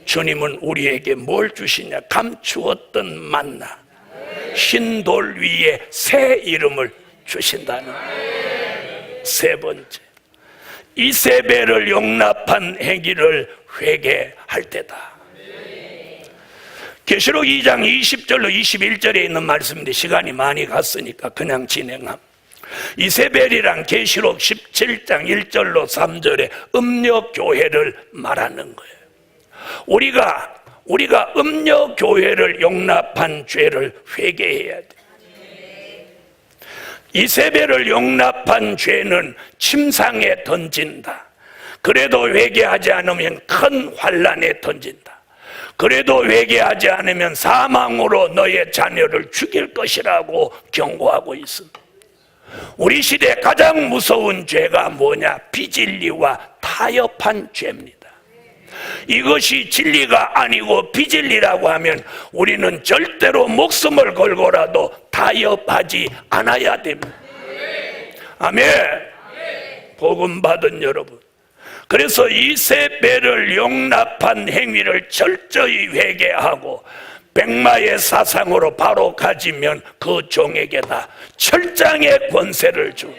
주님은 우리에게 뭘 주시냐? 감추었던 만나, 흰 돌 위에 새 이름을 주신다는 거예요. 세 번째, 이세벨을 용납한 행위를 회개할 때다. 계시록 2장 20절로 21절에 있는 말씀인데 시간이 많이 갔으니까 그냥 진행함. 이세벨이란 계시록 17장 1절로 3절에 음녀교회를 말하는 거예요. 우리가 음녀교회를 용납한 죄를 회개해야 돼. 이세벨을 용납한 죄는 침상에 던진다. 그래도 회개하지 않으면 큰 환난에 던진다. 그래도 회개하지 않으면 사망으로 너의 자녀를 죽일 것이라고 경고하고 있습니다. 우리 시대 가장 무서운 죄가 뭐냐? 비진리와 타협한 죄입니다. 이것이 진리가 아니고 비진리라고 하면 우리는 절대로 목숨을 걸고라도 타협하지 않아야 됩니다. 아멘. 복음 받은 여러분, 그래서 이세벨을 용납한 행위를 철저히 회개하고 백마의 사상으로 바로 가지면 그 종에게다 철장의 권세를 주,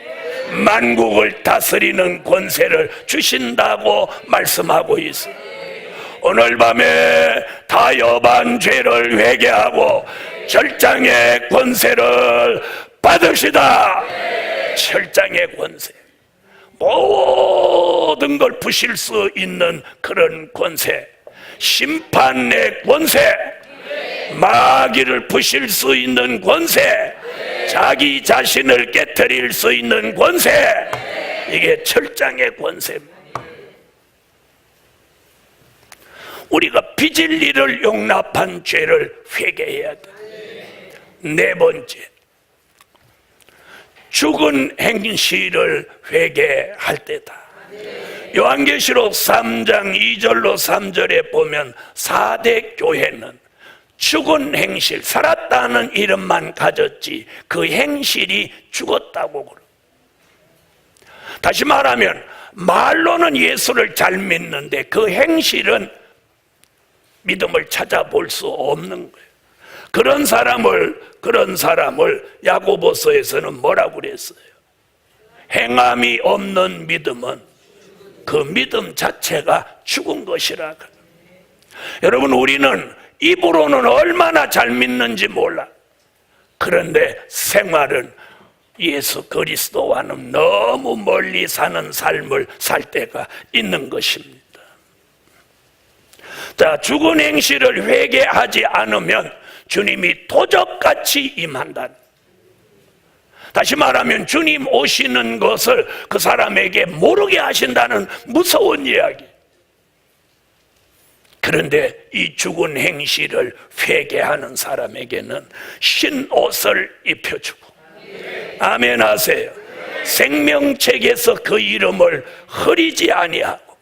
만국을 다스리는 권세를 주신다고 말씀하고 있습니다. 오늘 밤에 타협한 죄를 회개하고 철장의 권세를 받으시다. 철장의 권세, 모든 걸 부실 수 있는 그런 권세, 심판의 권세, 마귀를 부실 수 있는 권세, 자기 자신을 깨트릴 수 있는 권세, 이게 철장의 권세입니다. 우리가 비진리를 용납한 죄를 회개해야 돼. 네 번째, 죽은 행실을 회개할 때다. 요한계시록 3장 2절로 3절에 보면 4대 교회는 죽은 행실, 살았다는 이름만 가졌지 그 행실이 죽었다고 그래요. 다시 말하면 말로는 예수를 잘 믿는데 그 행실은 믿음을 찾아볼 수 없는 거예요. 그런 사람을 야고보서에서는 뭐라고 그랬어요? 행함이 없는 믿음은 그 믿음 자체가 죽은 것이라. 여러분, 우리는 입으로는 얼마나 잘 믿는지 몰라. 그런데 생활은 예수 그리스도와는 너무 멀리 사는 삶을 살 때가 있는 것입니다. 자, 죽은 행실을 회개하지 않으면 주님이 도적같이 임한다. 다시 말하면 주님 오시는 것을 그 사람에게 모르게 하신다는 무서운 이야기. 그런데 이 죽은 행실을 회개하는 사람에게는 흰 옷을 입혀주고, 아멘 하세요, 생명책에서 그 이름을 흐리지 아니하고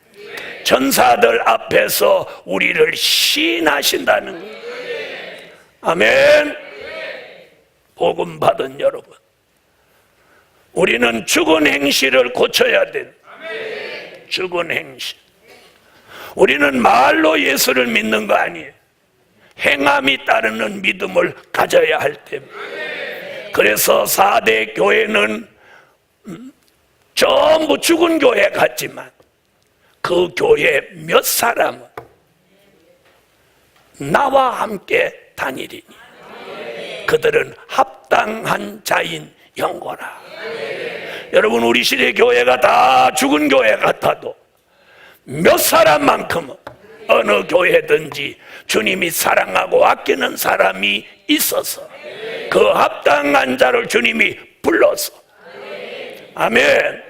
전사들 앞에서 우리를 시인하신다는 거예요. 아멘. 복음 받은 여러분, 우리는 죽은 행실을 고쳐야 돼. 죽은 행실. 우리는 말로 예수를 믿는 거 아니에요. 행함이 따르는 믿음을 가져야 할 때입니다. 그래서 4대 교회는 전부 죽은 교회 같지만 그 교회 몇 사람은 나와 함께 다니리니 그들은 합당한 자인 영거라. 여러분, 우리 시대 교회가 다 죽은 교회 같아도 몇 사람만큼은 어느 교회든지 주님이 사랑하고 아끼는 사람이 있어서 그 합당한 자를 주님이 불러서, 아멘,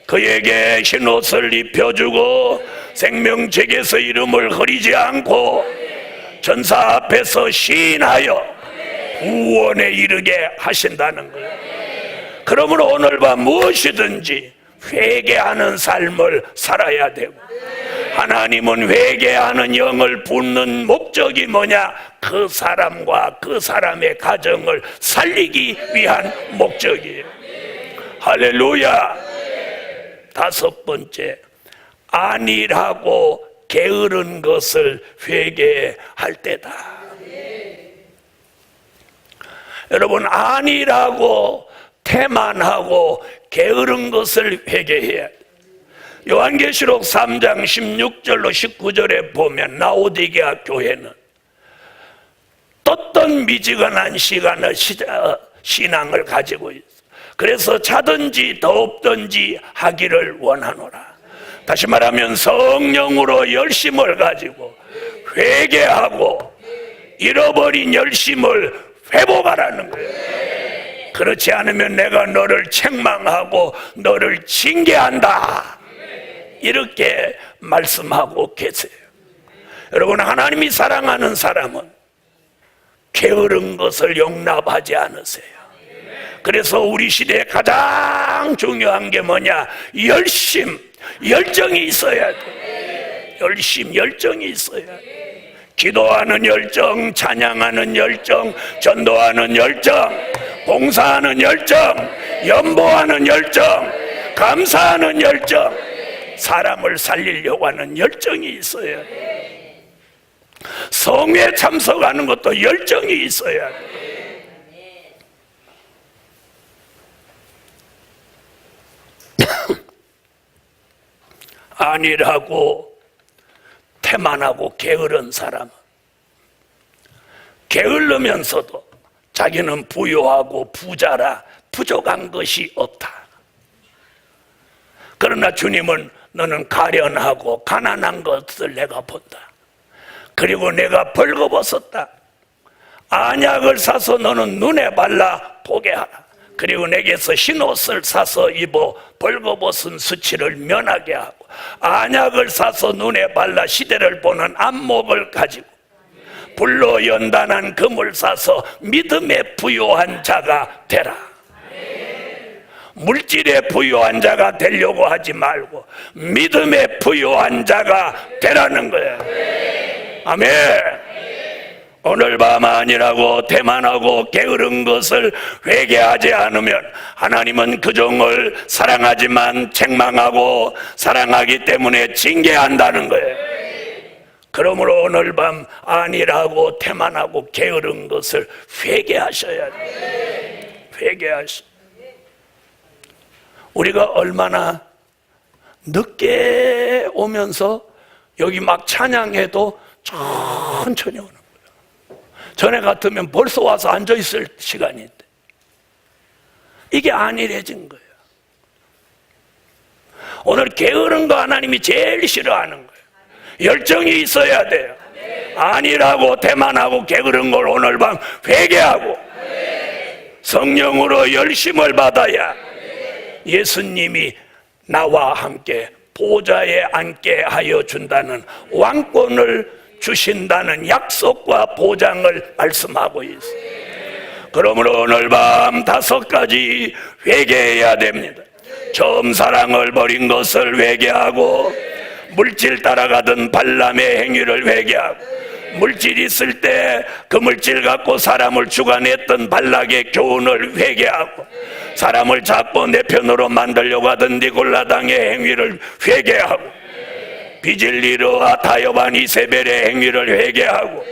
그에게 흰옷을 입혀주고 생명책에서 이름을 흐리지 않고 전사 앞에서 시인하여 구원에 이르게 하신다는 거예요. 그러므로 오늘 밤 무엇이든지 회개하는 삶을 살아야 되고, 하나님은 회개하는 영을 붓는 목적이 뭐냐? 그 사람과 그 사람의 가정을 살리기 위한 목적이에요. 할렐루야. 5번째, 안일하고 게으른 것을 회개할 때다. 여러분, 안일하고 태만하고 게으른 것을 회개해야 돼. 요한계시록 3장 16절로 19절에 보면 라오디게아 교회는 떴던 미지근한 신앙을 가지고 있어. 그래서 자든지 더없든지 하기를 원하노라. 다시 말하면 성령으로 열심을 가지고 회개하고 잃어버린 열심을 회복하라는 거예요. 그렇지 않으면 내가 너를 책망하고 너를 징계한다, 이렇게 말씀하고 계세요. 여러분, 하나님이 사랑하는 사람은 게으른 것을 용납하지 않으세요. 그래서 우리 시대에 가장 중요한 게 뭐냐? 열정이 있어야 돼. 열정이 있어야 돼. 기도하는 열정, 찬양하는 열정, 전도하는 열정, 봉사하는 열정, 연보하는 열정, 감사하는 열정, 사람을 살리려고 하는 열정이 있어야 돼. 성회에 참석하는 것도 열정이 있어야 돼. 안일하고 태만하고 게으른 사람은 게을르면서도 자기는 부유하고 부자라 부족한 것이 없다. 그러나 주님은 너는 가련하고 가난한 것을 내가 본다. 그리고 내가 벌거벗었다. 안약을 사서 너는 눈에 발라 보게 하라. 그리고 내게서 흰옷을 사서 입어 벌거벗은 수치를 면하게 하고, 안약을 사서 눈에 발라 시대를 보는 안목을 가지고, 불로 연단한 금을 사서 믿음에 부요한 자가 되라. 물질에 부요한 자가 되려고 하지 말고 믿음에 부요한 자가 되라는 거예요. 아멘. 오늘 밤 안일하고 태만하고 게으른 것을 회개하지 않으면 하나님은 그 종을 사랑하지만 책망하고 사랑하기 때문에 징계한다는 거예요. 그러므로 오늘 밤 안일하고 태만하고 게으른 것을 회개하셔야 돼요. 회개하셔. 우리가 얼마나 늦게 오면서 여기 막 찬양해도 천천히 오는 거예요. 전에 같으면 벌써 와서 앉아있을 시간인데 이게 안일해진 거예요. 오늘 게으른 거 하나님이 제일 싫어하는 거예요. 열정이 있어야 돼요. 안일하고 태만하고 게으른 걸 오늘 밤 회개하고 성령으로 열심을 받아야 예수님이 나와 함께 보좌에 앉게 하여 준다는 왕권을 주신다는 약속과 보장을 말씀하고 있어요. 그러므로 오늘 밤 5가지 회개해야 됩니다. 처음 사랑을 버린 것을 회개하고, 물질 따라가던 발람의 행위를 회개하고, 물질 있을 때 그 물질 갖고 사람을 주관했던 발락의 교훈을 회개하고, 사람을 잡고 내 편으로 만들려고 하던 니골라당의 행위를 회개하고, 비질리르와 타협한 이세벨의 행위를 회개하고,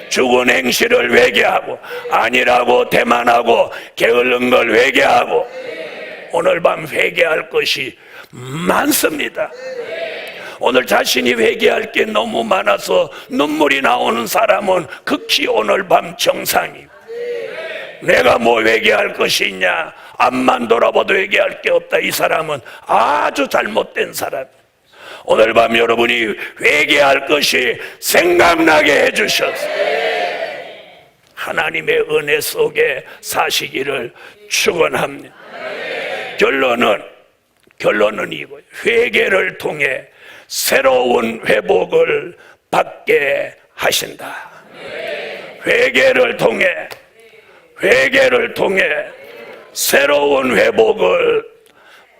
죽은 행실을 회개하고, 아니라고 대만하고 게을른 걸 회개하고, 오늘 밤 회개할 것이 많습니다. 오늘 자신이 회개할 게 너무 많아서 눈물이 나오는 사람은 극히 오늘 밤 정상이고, 내가 뭐 회개할 것이 있냐, 앞만 돌아봐도 회개할 게 없다, 이 사람은 아주 잘못된 사람. 오늘 밤 여러분이 회개할 것이 생각나게 해주셔서 하나님의 은혜 속에 사시기를 축원합니다. 결론은 이거예요. 회개를 통해 새로운 회복을 받게 하신다. 회개를 통해 새로운 회복을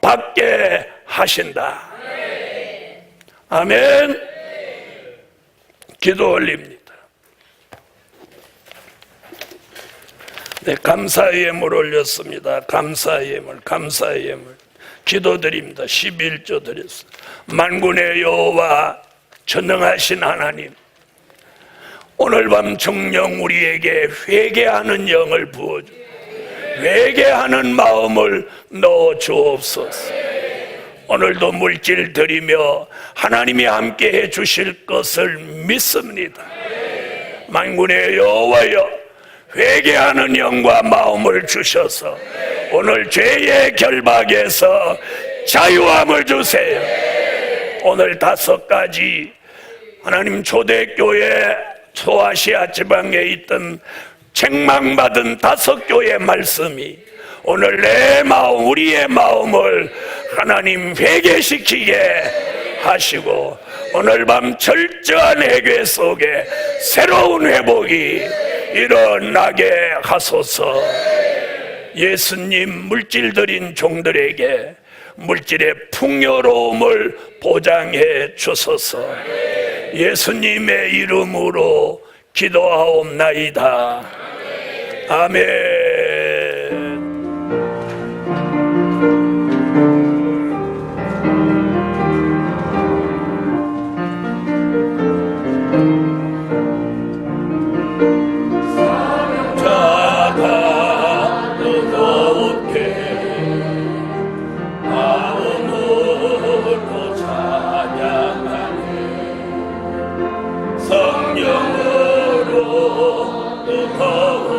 받게 하신다. 아멘. 기도 올립니다. 네, 감사의 예물 올렸습니다. 감사의 예물. 기도드립니다. 11조 드렸어요. 만군의 여호와 전능하신 하나님, 오늘 밤 정녕 우리에게 회개하는 영을 부어주고 회개하는 마음을 넣어 주옵소서. 오늘도 물질 드리며 하나님이 함께 해 주실 것을 믿습니다. 만군의 여호와여, 회개하는 영과 마음을 주셔서 오늘 죄의 결박에서 자유함을 주세요. 오늘 5가지 하나님 초대교회 소아시아 지방에 있던 책망받은 5교회 말씀이 오늘 내 마음, 우리의 마음을 하나님 회개시키게 하시고, 오늘 밤 철저한 회개 속에 새로운 회복이 일어나게 하소서. 예수님 물질 드린 종들에게 물질의 풍요로움을 보장해 주소서. 예수님의 이름으로 기도하옵나이다. 아멘. 성령으로 뜨거운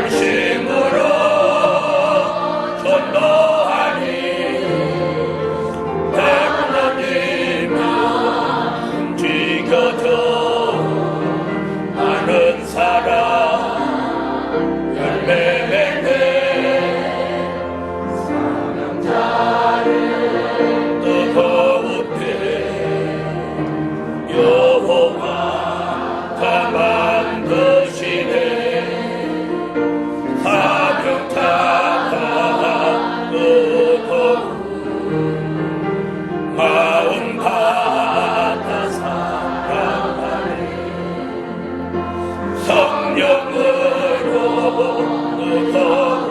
전심으로 전도하니 백년이면 움직여져 많은 사람 열매 맺네 사명자를 뜨거운 때 여호와가 만드시네 사명자가 뜨거운 마음 받아 사랑하네 성령으로 뜨거운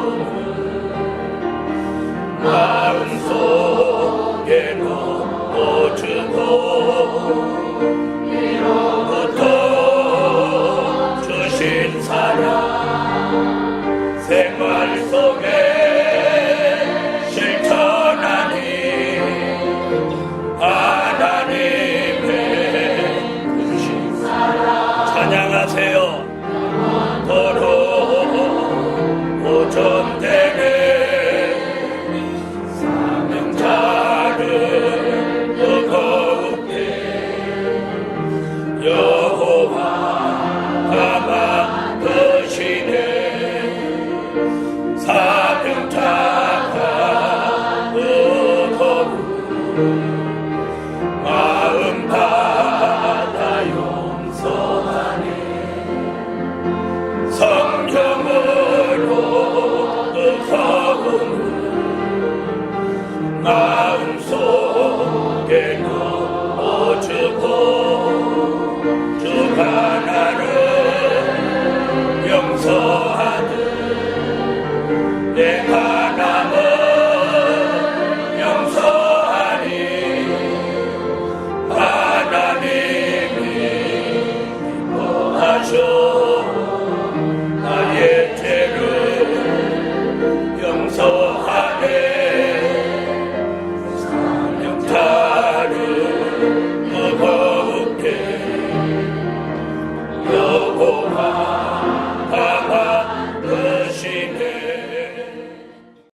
마음속에 넣어주고 이로부터 주신 사랑 생활 속에